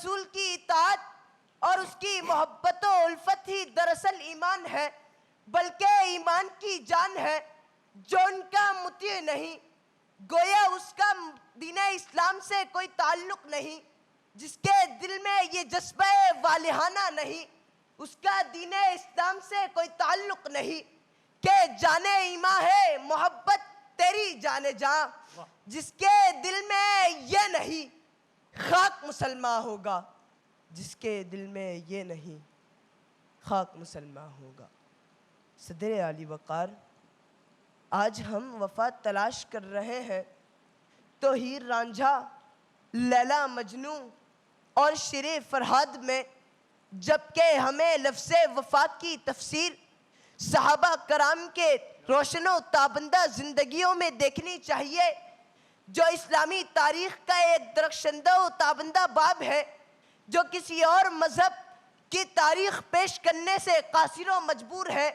رسول کی اطاعت اور اس کی محبت و الفت ہی دراصل ایمان ہے، بلکہ ایمان کی جان ہے۔ جو ان کا مطیع نہیں، گویا اس کا دین اسلام سے کوئی تعلق نہیں۔ جس کے دل میں یہ جذبہ والہانہ نہیں، اس کا دین اسلام سے کوئی تعلق نہیں۔ کہ جان ایمان ہے محبت تیری جان جاں، جس کے دل میں یہ نہیں خاک مسلمان ہوگا، جس کے دل میں یہ نہیں خاک مسلمان ہوگا۔ صدر علی وقار، آج ہم وفا تلاش کر رہے ہیں تو ہیر رانجھا، لیلا مجنوں اور شیر فرہاد میں، جبکہ ہمیں لفظ وفا کی تفسیر صحابہ کرام کے روشن و تابندہ زندگیوں میں دیکھنی چاہیے، جو اسلامی تاریخ کا ایک درخشندہ و تابندہ باب ہے، جو کسی اور مذہب کی تاریخ پیش کرنے سے قاصر و مجبور ہے۔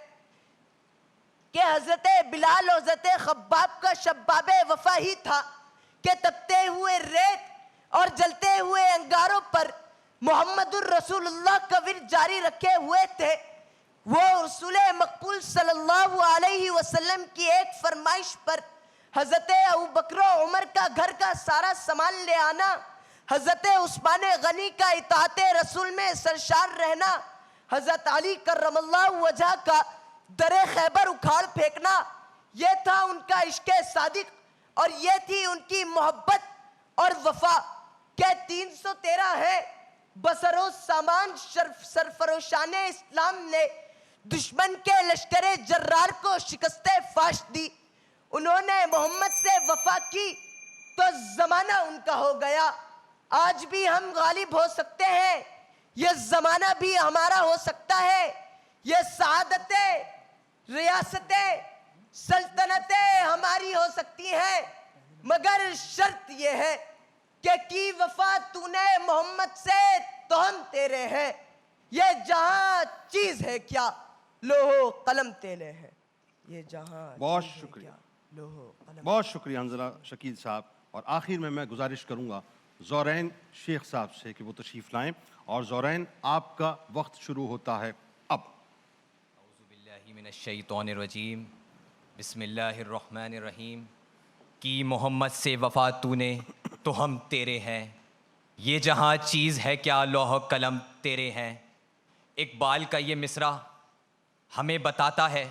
کہ حضرت بلال و حضرت خباب کا شباب وفا ہی تھا کہ تپتے ہوئے ریت اور جلتے ہوئے انگاروں پر محمد الرسول اللہ کا ورد جاری رکھے ہوئے تھے۔ وہ رسول مقبول صلی اللہ علیہ وسلم کی ایک فرمائش پر حضرت ابوبکر و عمر کا گھر کا سارا سامان لے آنا، حضرت عثمان غنی کا اطاعت رسول میں سرشار رہنا، حضرت علی کرم اللہ وجہ کا در خیبر اکھاڑ پھینکنا، یہ تھا ان کا عشق صادق اور یہ تھی ان کی محبت اور وفا۔ کہ 313 ہے بسر و سامان سرفروشان اسلام نے دشمن کے لشکر جرار کو شکست فاش دی۔ انہوں نے محمد سے وفا کی تو زمانہ ان کا ہو گیا۔ آج بھی ہم غالب ہو سکتے ہیں، یہ زمانہ بھی ہمارا ہو سکتا ہے۔ یہ سعادتیں، ریاستیں، سلطنتیں ہماری ہو سکتی ہیں، مگر شرط یہ ہے کہ کی وفا تو نے محمد سے تو ہم تیرے ہیں۔ یہ جہاں چیز ہے کیا لوہ قلم تیرے ہیں، یہ جہاں بہت چیز ہے شکریہ، کیا لوہ قلم۔ بہت شکریہ حنظلہ شکیل صاحب۔ اور آخر میں گزارش کروں گا زورین شیخ صاحب سے کہ وہ تشریف لائیں، اور زورین آپ کا وقت شروع ہوتا ہے اب۔ اعوذ باللہ من الشیطان الرجیم، بسم اللہ الرحمن الرحیم۔ کی محمد سے وفا تو نے تو ہم تیرے ہیں، یہ جہاں چیز ہے کیا لوح قلم تیرے ہیں۔ اقبال کا یہ مصرع ہمیں بتاتا ہے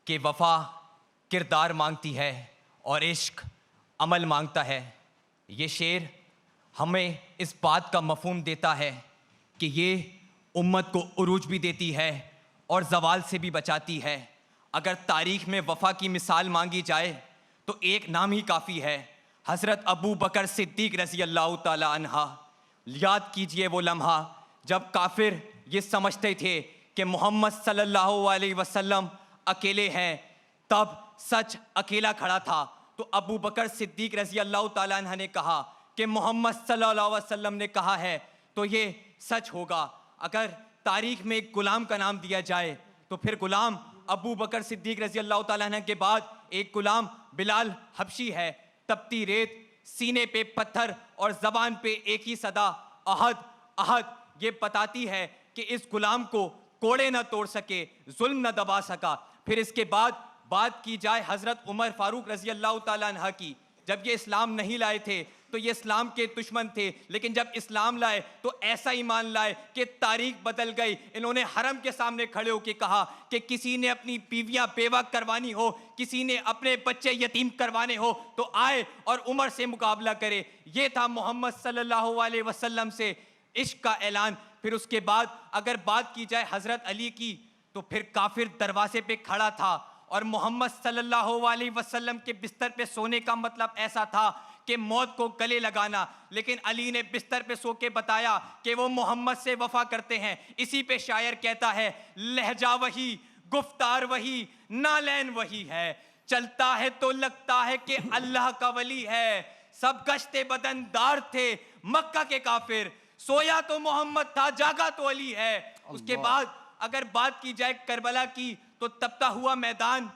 کہ وفا کردار مانگتی ہے اور عشق عمل مانگتا ہے۔ یہ شعر ہمیں اس بات کا مفہوم دیتا ہے کہ یہ امت کو عروج بھی دیتی ہے اور زوال سے بھی بچاتی ہے۔ اگر تاریخ میں وفا کی مثال مانگی جائے تو ایک نام ہی کافی ہے، حضرت ابو بکر صدیق رضی اللہ تعالی عنہ۔ یاد کیجئے وہ لمحہ جب کافر یہ سمجھتے تھے کہ محمد صلی اللہ علیہ وسلم اکیلے ہیں، تب سچ اکیلا کھڑا تھا، تو ابو بکر صدیق رضی اللہ تعالیٰ عنہ نے کہا کہ محمد صلی اللہ علیہ وسلم نے کہا ہے تو یہ سچ ہوگا۔ اگر تاریخ میں ایک غلام کا نام دیا جائے تو پھر غلام ابو بکر صدیق رضی اللہ تعالیٰ عنہ کے بعد ایک غلام بلال حبشی ہے۔ تپتی ریت، سینے پہ پتھر اور زبان پہ ایک ہی صدا احد احد، یہ بتاتی ہے کہ اس غلام کو کوڑے نہ توڑ سکے، ظلم نہ دبا سکا۔ پھر اس کے بعد بات کی جائے حضرت عمر فاروق رضی اللہ تعالیٰ عنہ کی، جب یہ اسلام نہیں لائے تھے تو یہ اسلام کے دشمن تھے، لیکن جب اسلام لائے تو ایسا ایمان لائے کہ تاریخ بدل گئی۔ انہوں نے حرم کے سامنے کھڑے ہو کے کہا کہ کسی نے اپنی بیویاں بیوہ کروانی ہو، کسی نے اپنے بچے یتیم کروانے ہو تو آئے اور عمر سے مقابلہ کرے۔ یہ تھا محمد صلی اللہ علیہ وسلم سے عشق کا اعلان۔ پھر اس کے بعد اگر بات کی جائے حضرت علی کی تو پھر کافر دروازے پہ کھڑا تھا، اور محمد صلی اللہ علیہ وسلم کے بستر پہ سونے کا مطلب ایسا تھا کہ موت کو گلے لگانا، لیکن علی نے بستر پہ سو کے بتایا کہ وہ محمد سے وفا کرتے ہیں۔ اسی پہ شاعر کہتا ہے لہجہ وہی، گفتار وہی، نالین وہی ہے، چلتا ہے تو لگتا ہے کہ اللہ کا ولی ہے۔ سب گشت بدن دار تھے مکہ کے کافر، سویا تو محمد تھا جاگا تو علی ہے۔ اس کے بعد اگر بات کی جائے کربلا کی تو تپتا ہوا میدان،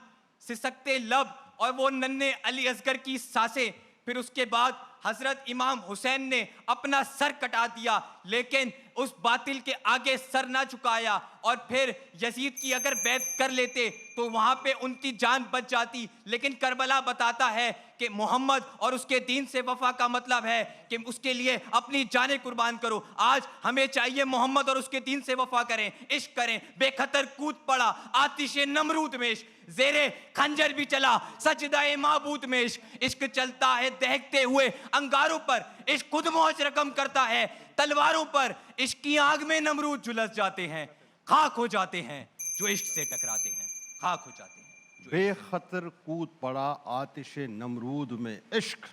سسکتے لب اور وہ ننھے علی اصغر کی سانسیں، پھر اس کے بعد حضرت امام حسین نے اپنا سر کٹا دیا، لیکن اس باطل کے آگے سر نہ جھکایا، اور پھر یزید کی اگر بیعت کر لیتے تو وہاں پہ ان کی جان بچ جاتی۔ لیکن کربلا بتاتا ہے کہ محمد اور اس کے دین سے وفا کا مطلب ہے کہ اس کے لیے اپنی جانیں قربان کرو۔ آج ہمیں چاہیے محمد اور اس کے دین سے وفا کریں، عشق کریں۔ بے خطر کود پڑا آتش نمرود میں عشق، زیرے خنجر بھی چلا سجدہ معبود میں عشق۔ عشق چلتا ہے دہکتے ہوئے انگاروں پر، عشق خود موج رقم کرتا ہے تلواروں پر۔ عشق کی آگ میں نمرود جھلس جاتے ہیں، خاک ہو جاتے ہیں جو عشق سے ٹکراتے ہیں، خاک ہو جاتے ہیں۔ بے خطر کود پڑا آتش نمرود میں عشق،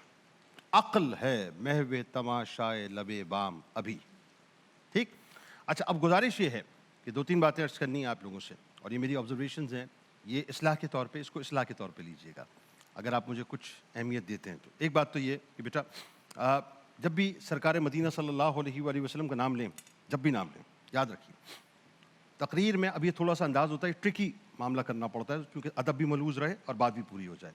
عقل ہے محو تماشائے لبے بام ابھی۔ ٹھیک، اچھا اب گزارش یہ ہے کہ 2-3 باتیں عرض کرنی ہیں آپ لوگوں سے، اور یہ میری آبزرویشنز ہیں، یہ اصلاح کے طور پہ، اس کو اصلاح کے طور پہ لیجئے گا اگر آپ مجھے کچھ اہمیت دیتے ہیں تو۔ ایک بات تو یہ کہ بیٹا جب بھی سرکار مدینہ صلی اللہ علیہ وآلہ وسلم کا نام لیں، جب بھی نام لیں، یاد رکھیے تقریر میں اب یہ تھوڑا سا انداز ہوتا ہے، ٹرکی معاملہ کرنا پڑتا ہے کیونکہ ادب بھی ملوث رہے اور بات بھی پوری ہو جائے۔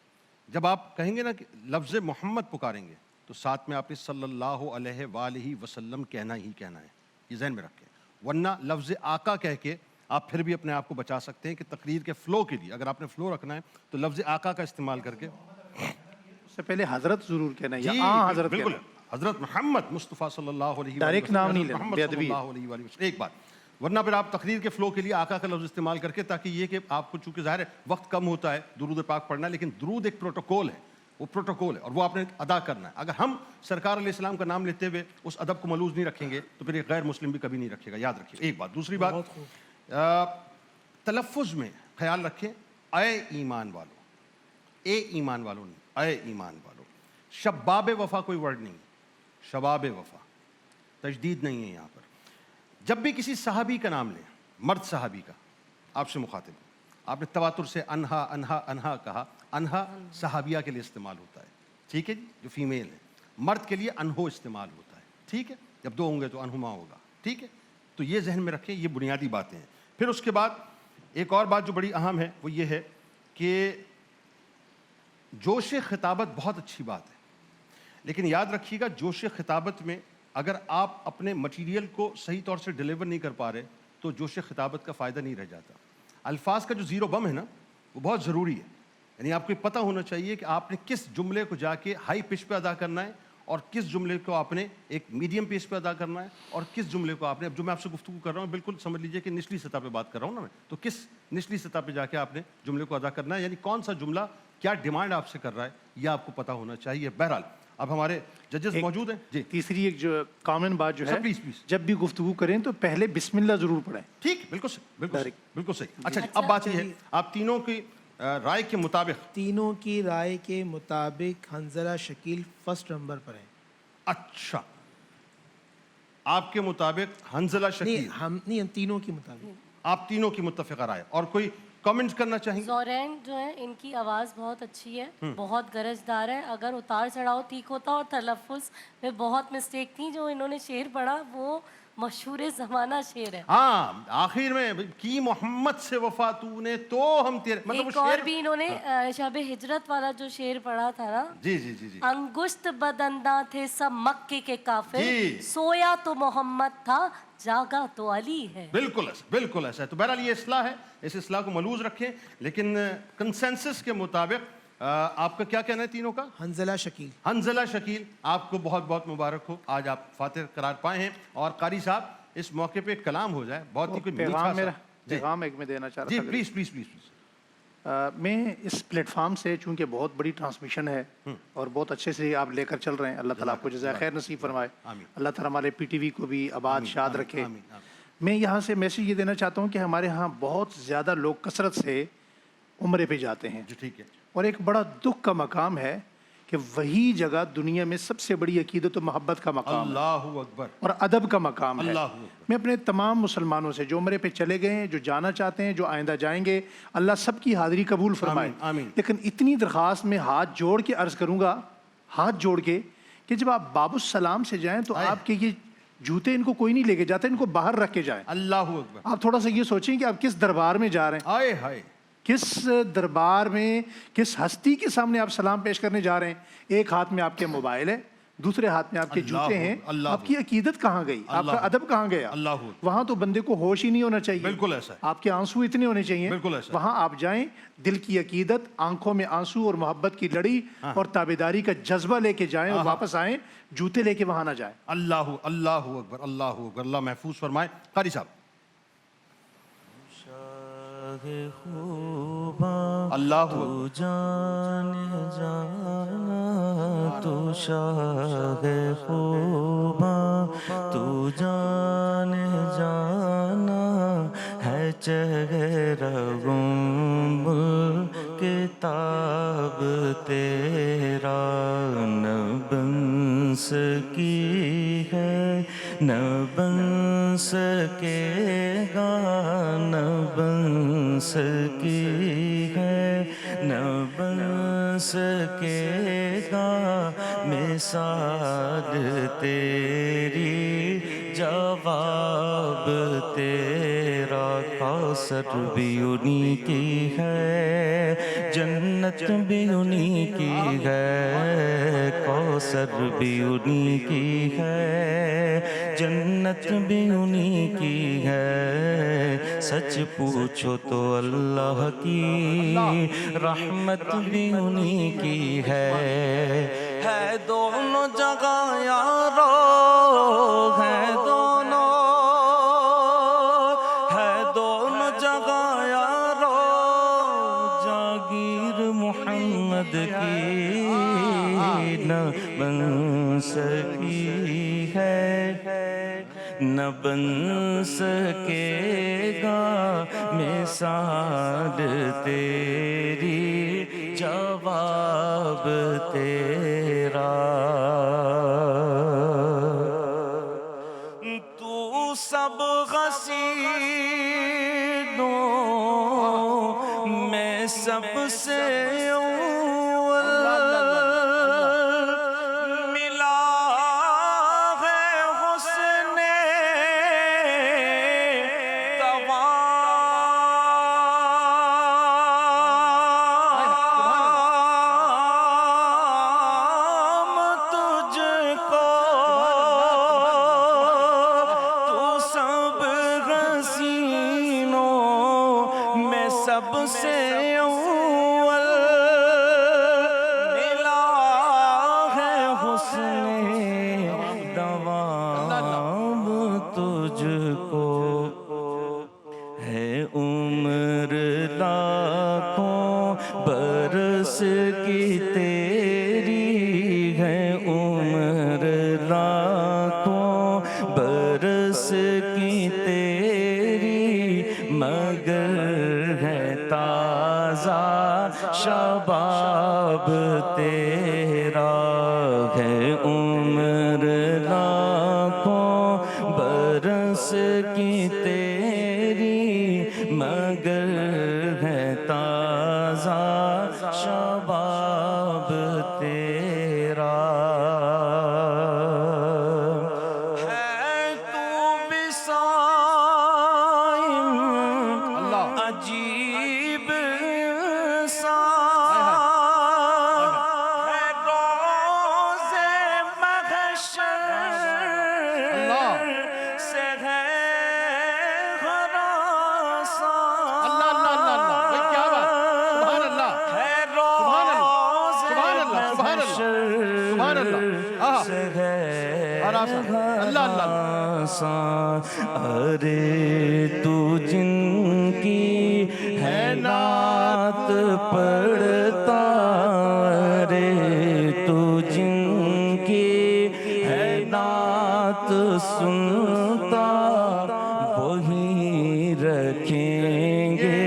جب آپ کہیں گے نا کہ لفظ محمد پکاریں گے تو ساتھ میں آپ نے صلی اللہ علیہ وآلہ وسلم کہنا ہی کہنا ہے، یہ ذہن میں رکھیں، ورنہ لفظ آقا کہہ کے آپ پھر بھی اپنے آپ کو بچا سکتے ہیں کہ تقریر کے فلو کے لیے اگر آپ نے فلو رکھنا ہے تو لفظ آقا کا استعمال کر کے اس سے پہلے حضرت ضرور کہنا ہے، جی یا حضرت بالکل، کہنا ہے۔ حضرت محمد مصطفیٰ صلی اللہ علیہ وآلہ ڈائریکٹ نام نہیں وسلم، لینا، محمد بے صلی ادبی ہے۔ اللہ علیہ وآلہ وسلم، ایک بات، ورنہ پھر آپ تقریر کے فلو کے لیے آقا کا لفظ استعمال کر کے، تاکہ یہ کہ آپ کو چونکہ ظاہر ہے وقت کم ہوتا ہے درود پاک پڑھنا، لیکن درود ایک پروٹوکول ہے، وہ پروٹوکول ہے اور وہ آپ نے ادا کرنا ہے۔ اگر ہم سرکار علیہ السلام کا نام لیتے ہوئے اس ادب کو ملوث نہیں رکھیں گے تو پھر ایک غیر مسلم بھی کبھی نہیں رکھے گا، یاد رکھیے ایک بات۔ دوسری بات، تلفظ میں خیال رکھیں، اے ایمان والو، اے ایمان والو نہیں، اے ایمان والو۔ شباب وفا کوئی ورڈ نہیں، شباب وفا، تجدید نہیں ہے یہاں پر۔ جب بھی کسی صحابی کا نام لیں، مرد صحابی کا، آپ سے مخاطب ہوں، آپ نے تواتر سے انہا انہا انہا کہا، انہا صحابیہ کے لیے استعمال ہوتا ہے، ٹھیک ہے جی، جو فیمیل ہے۔ مرد کے لیے انہو استعمال ہوتا ہے، ٹھیک ہے، جب 2 ہوں گے تو انہما ہوگا، ٹھیک ہے، تو یہ ذہن میں رکھیں، یہ بنیادی باتیں ہیں۔ پھر اس کے بعد ایک اور بات جو بڑی اہم ہے وہ یہ ہے کہ جوش خطابت بہت اچھی بات ہے، لیکن یاد رکھیے گا جوش خطابت میں اگر آپ اپنے مٹیریل کو صحیح طور سے ڈیلیور نہیں کر پا رہے تو جوش خطابت کا فائدہ نہیں رہ جاتا۔ الفاظ کا جو زیرو بم ہے نا وہ بہت ضروری ہے، یعنی آپ کو پتہ ہونا چاہیے کہ آپ نے کس جملے کو جا کے ہائی پچ پہ ادا کرنا ہے اور کس جملے کو آپ نے ایک میڈیم پیس پہ ادا کرنا ہے، اور کس جملے کو آپ نے، اب جو میں آپ سے گفتگو کر رہا ہوں بالکل سمجھ لیجئے کہ نچلی سطح پہ بات کر رہا ہوں نا میں، تو کس نچلی سطح پہ جا کے آپ نے جملے کو ادا کرنا ہے، یعنی کون سا جملہ کیا ڈیمانڈ آپ سے کر رہا ہے یہ آپ کو پتہ ہونا چاہیے۔ بہرحال اب ہمارے ججز موجود ہیں جی، تیسری ایک جو کامن بات جو ہے، پلیز پلیز، جب بھی گفتگو کریں تو پہلے بسم اللہ ضرور پڑھیں۔ ٹھیک، بالکل صحیح، بالکل صحیح۔ اچھا جی، اب بات یہ ہے آپ تینوں کی رائے کے مطابق، تینوں کی رائے کے مطابق حنظلہ شکیل فرسٹ نمبر پر ہیں۔ اچھا آپ کے مطابق حنظلہ شکیل، نہیں ہم تینوں کے مطابق، آپ تینوں کی متفقہ رائے، اور کوئی کامنٹ کرنا چاہیں گے؟ زورین جو ہے ان کی آواز بہت اچھی ہے، بہت گرجدار ہے، اگر اتار چڑھاؤ ٹھیک ہوتا اور تلفظ میں بہت مسٹیک تھی، جو انہوں نے شعر پڑھا وہ مشہور زمانہ شعر ہے۔ ہاں آخر میں کی محمد سے وفا تو نے تو ہم تیرے، مطلب وہ ایک اور شعر، بھی انہوں نے شب ہجرت والا جو شعر پڑھا تھا نا، جی جی جی جی، انگشت بدنداں تھے سب مکے کے کافر، جی۔ سویا تو محمد تھا جاگا تو علی ہے۔ بالکل ایسا، بالکل ایسا ہے۔ تو بہرحال یہ اصلاح ہے، اس اصلاح کو ملوث رکھیں، لیکن کنسنسس کے مطابق آپ کا کیا کہنا ہے تینوں کا؟ حنظلہ شکیل۔ حنظلہ شکیل، آپ کو بہت بہت مبارک ہو، آج آپ فاتح قرار پائے ہیں۔ اور قاری صاحب اس موقع پہ ایک کلام ہو جائے، بہت ہی کوئی میٹھا پیغام سا، میرا جی پیغام ایک میں دینا چاہ جی رہا تھا۔ Please please please please. میں اس پلیٹ فارم سے، چونکہ بہت بڑی ٹرانسمیشن ہے اور بہت اچھے سے آپ لے کر چل رہے ہیں، اللہ تعالیٰ آپ کو جزائے خیر نصیب فرمائے، اللہ تعالیٰ ہمارے پی ٹی وی کو بھی آباد شاد رکھے۔ میں یہاں سے میسیج یہ دینا چاہتا ہوں کہ ہمارے ہاں بہت زیادہ لوگ کثرت سے عمرے پہ جاتے ہیں، جی ٹھیک ہے، اور ایک بڑا دکھ کا مقام ہے کہ وہی جگہ دنیا میں سب سے بڑی عقیدت و محبت کا مقام ہے اللہ اکبر، اور ادب کا مقام ہے۔ اللہ اکبر۔ میں اپنے تمام مسلمانوں سے جو عمرے پہ چلے گئے ہیں، جو جانا چاہتے ہیں، جو آئندہ جائیں گے، اللہ سب کی حاضری قبول فرمائے۔ آمین، آمین۔ لیکن اتنی درخواست میں ہاتھ جوڑ کے عرض کروں گا، ہاتھ جوڑ کے، کہ جب آپ باب السلام سے جائیں تو آپ کے یہ جوتے ان کو کوئی نہیں لے کے جاتا، ان کو باہر رکھ کے جائیں۔ اللہ اکبر، آپ تھوڑا سا یہ سوچیں کہ آپ کس دربار میں جا رہے ہیں، آئے ہائے، کس دربار میں کس ہستی کے سامنے آپ سلام پیش کرنے جا رہے ہیں. ایک ہاتھ میں آپ کے موبائل ہے, دوسرے ہاتھ میں آپ کے جوتے ہیں. آپ کی عقیدت کہاں گئی, آپ کا ادب کہاں گیا؟ وہاں تو بندے کو ہوش ہی نہیں ہونا چاہیے. بالکل ایسا ہے. آپ کے آنسو اتنے ہونے چاہیے. بالکل ایسا. وہاں آپ جائیں, دل کی عقیدت, آنکھوں میں آنسو اور محبت کی لڑی اور تابعداری کا جذبہ لے کے جائیں اور واپس آئیں, جوتے لے کے وہاں نہ جائیں. اللہ اللہ اکبر, اللہ اکبر, اللہ محفوظ فرمائے. قاری صاحب. اللہ جان جانا تو شاہ خوباں, تو جان جانا ہے چہرہ گنبل کتاب تیرا. نہ بن سکی ہے نہ بن سکے گا, نہ بن سکی ہے نہ بن سکے گا مثال تیری, جواب تیرا. کوثر بھی انہی کی ہے, جنت بھی انہی کی ہے. کوثر بھی انہی کی ہے, جنت بھی انہی کی ہے. سچ پوچھو تو اللہ کی رحمت بھی انہی کی ہے دونوں جگہ یارو, ہے دونوں جگہ یارو. جاگیر محمد کی نہ بن سکی ہے, نہ بن سکے گا مثال تیری, جواب تیرا. تو سب غصیدوں میں سب سے سب سے اول ملا ہے حسن دوام تجھ کو. ہے عمر لاکھوں برس کی تیری, ہے عمر لاکھوں برس کی تیری, مگر شباب تیرا. ہے عمر لاکھوں برس کی تیری, مگر ہے تازہ شباب تیرا. ہے تو بھی صائم عجیب ارے تو جن کی ہے نعت پڑھتا, ارے تو جن کی ہے نعت سنتا, وہی رکھیں گے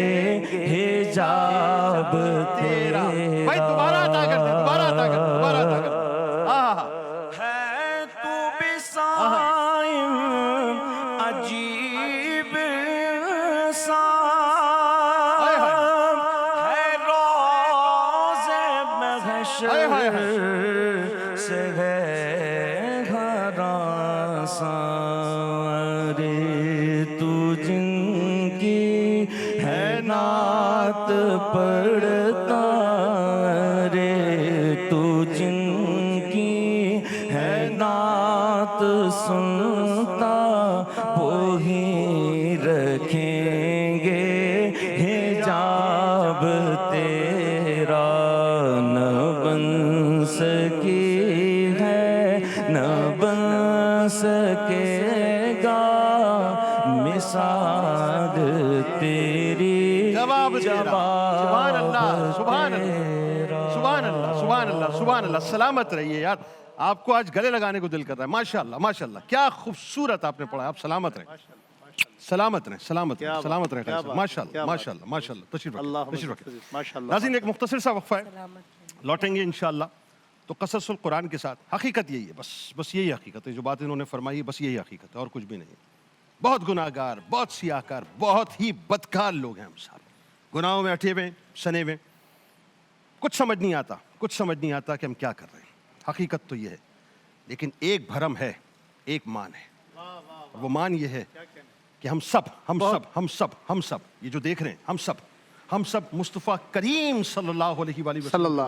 حجاب تیرا. بھائی دوبارہ ادا کر دیں, دوبارہ ادا کر, دوبارہ ادا کر. ہے تو بھی صائم عجیب ہے روز محشر سے ہے ہراساں. نعت پڑھتا رے، تو جن کی ہے نعت سنتا وہی رکھیں گے حجاب تیرا، نہ بن سکی ہے نہ بن سکے گا مثال تیری، جواب سبحان اللہ سبحان اللہ سبحان اللہ سبحان اللہ سبحان اللہ. سلامت رہیے یار، آپ کو آج گلے لگانے کو دل کر رہا ہے. ماشاءاللہ ماشاءاللہ، کیا خوبصورت آپ نے پڑھا. آپ سلامت رہیں سلامت رہیں سلامت رہیں سلامت رہیں. ماشاءاللہ ماشاءاللہ ماشاءاللہ. تشریف رکھیں. ناظرین ایک مختصر سا وقفہ ہے، لوٹیں گے انشاءاللہ. تو قصص القرآن کے ساتھ حقیقت یہی ہے، بس یہی حقیقت ہے جو بات انہوں نے فرمائی، بس یہی حقیقت ہے اور کچھ بھی نہیں. بہت گناہ گار، بہت سیاہ کار، بہت ہی بدکار لوگ ہیں ہم سارے، گناہوں میں اٹھے ہوئے سنے ہوئے. کچھ سمجھ نہیں آتا کہ ہم کیا کر رہے ہیں. حقیقت تو یہ ہے، لیکن ایک بھرم ہے، ایک مان ہے. وہ مان یہ ہے کہ ہم سب یہ جو دیکھ رہے ہیں، ہم سب مصطفیٰ کریم صلی اللہ علیہ وآلہ وسلم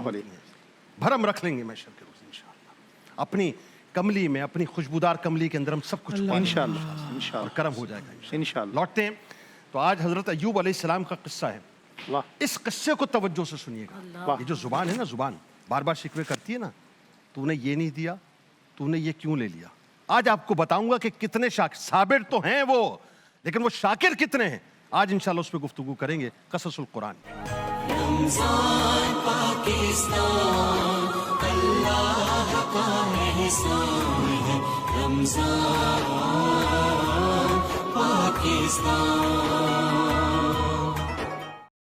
بھرم رکھ لیں گے محشر کے روز انشاءاللہ. اپنی کملی میں، اپنی خوشبودار کملی کے اندر ہم سب کچھ انشاءاللہ اور کرم ہو جائے گا انشاءاللہ. لوٹتے ہیں تو آج حضرت ایوب علیہ السلام کا قصہ ہے. اس قصے کو توجہ سے سنیے گا. یہ جو زبان ہے نا، زبان بار بار شکوے کرتی ہے نا، تو نے یہ نہیں دیا، تو نے یہ کیوں لے لیا. آج آپ کو بتاؤں گا کہ کتنے صابر تو ہیں وہ، لیکن وہ شاکر کتنے ہیں. آج انشاءاللہ اس پہ گفتگو کریں گے قصص القرآن. رمضان پاکستان اللہ کا احسان ہے، رمضان پاکستان.